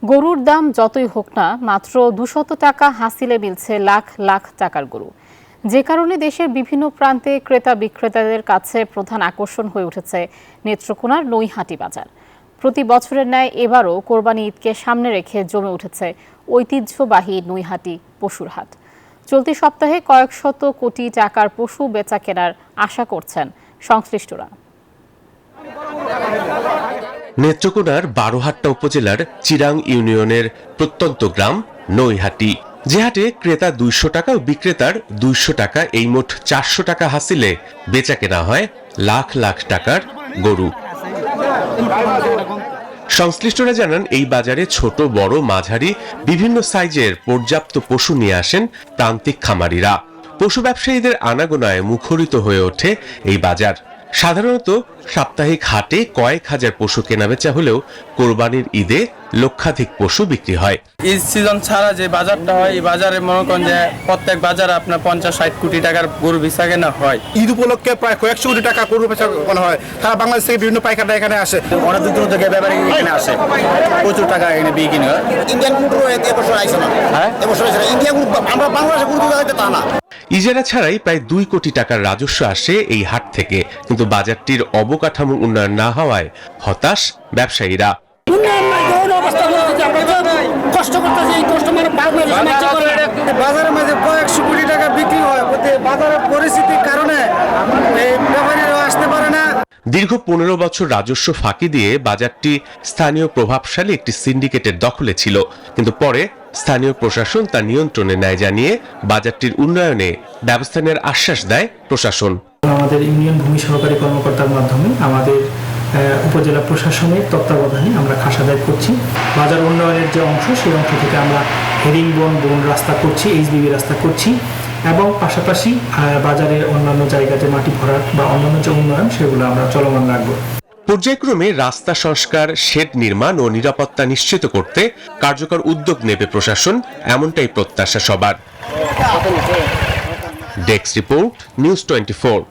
গরুর দাম যতই হোক না, মাত্র 200 টাকা হাসিলে মিলছে লাখ লাখ টাকার গরু, যে কারণে দেশের বিভিন্ন প্রান্তে ক্রেতা বিক্রেতাদের কাছে প্রধান আকর্ষণ হয়ে উঠেছে নেত্রকোনার নৈহাটি বাজার। প্রতি বছরের ন্যায় এবারও কোরবানি ঈদকে সামনে রেখে জমে উঠেছে ঐতিহ্যবাহী নৈহাটি পশুর হাট। চলতি সপ্তাহে কয়েক শত কোটি টাকার পশু বেচা কেনার আশা করছেন সংশ্লিষ্টরা। নেত্রকোনার বারোহাট্টা উপজেলার চিরাং ইউনিয়নের প্রত্যন্ত গ্রাম নৈহাটি, যে হাটে ক্রেতা 200 টাকা ও বিক্রেতার 200 টাকা, এই মোট 400 টাকা হাসিলে বেচা কেনা হয় লাখ লাখ টাকার গরু। সংশ্লিষ্টরা জানান, এই বাজারে ছোট বড় মাঝারি বিভিন্ন সাইজের পর্যাপ্ত পশু নিয়ে আসেন প্রান্তিক খামারিরা। পশু ব্যবসায়ীদের আনাগোনায় মুখরিত হয়ে ওঠে এই বাজার। সাধারণত সাপ্তাহিক হাটে কয়েক হাজার পশু কেনাবেচা হলেও কোরবানির ঈদে লক্ষাধিক পশু বিক্রি হয়। ঈদ সিজন ছাড়া যে বাজারটা হয়, এই বাজারে মনে করেন যে প্রত্যেক বাজারে আপনার 50-60 কোটি টাকার গরু বেচা কেনা হয়। ঈদ উপলক্ষে প্রায় কয়েকশো কোটি টাকা গরু বেচা কেনা হয়। সারা বাংলাদেশ থেকে বিভিন্ন পাইকাররা এখানে আসে, অনেক দূর থেকে ব্যাপারী এখানে আসে, প্রচুর টাকা এখানে বিক্রি হয়। ইন্ডিয়ান গরু এবছর আইছে না, এবছর আইছে না ইন্ডিয়ান গরু। আমরা বাংলাদেশে গরু দিতে তা না। ইজারা ছাড়াই প্রায় 2 কোটি টাকার রাজস্ব আসে এই হাট থেকে, কিন্তু বাজারটির অবকাঠামো উন্নয়ন না হওয়ায় হতাশ ব্যবসায়ীরা। বাজারের মাঝে কয়েকশো কোটি টাকা বিক্রি হয়, বাজারের পরিস্থিতির কারণে ব্যাপারীরা আসতে পারে না। দীর্ঘ 15 বছর রাজস্ব ফাঁকি দিয়ে বাজারটি স্থানীয় প্রভাবশালী একটি সিন্ডিকেটের দখলে ছিল, কিন্তু পরে স্থানীয় প্রশাসন তা নিয়ন্ত্রণে নেয় জানিয়ে বাজারটির উন্নয়নে ব্যবস্থা নেওয়ার আশ্বাস দেয় প্রশাসন। আমাদের ইউনিয়ন ভূমি সহকারী কর্মকর্তার মাধ্যমে আমাদের উপজেলা প্রশাসনের তত্ত্বাবধানে আমরা খাসাদাই করছি। বাজার উন্নয়নের যে অংশ, সেই অংশ থেকে আমরা হেরিংবন বন রাস্তা করছি, এইচবিবি রাস্তা করছি, এবং পাশাপাশি বাজারের অন্যান্য জায়গা যে মাটি ভরাট বা অন্যান্য যে উন্নয়ন, সেগুলো আমরা চলমান রাখবো। পর্যায়ক্রমে রাস্তা সংস্কার, শেড নির্মাণ ও নিরাপত্তা নিশ্চিত করতে কার্যকর উদ্যোগ নেবে প্রশাসন, এমনটাই প্রত্যাশা সবার। Desk report, news 24।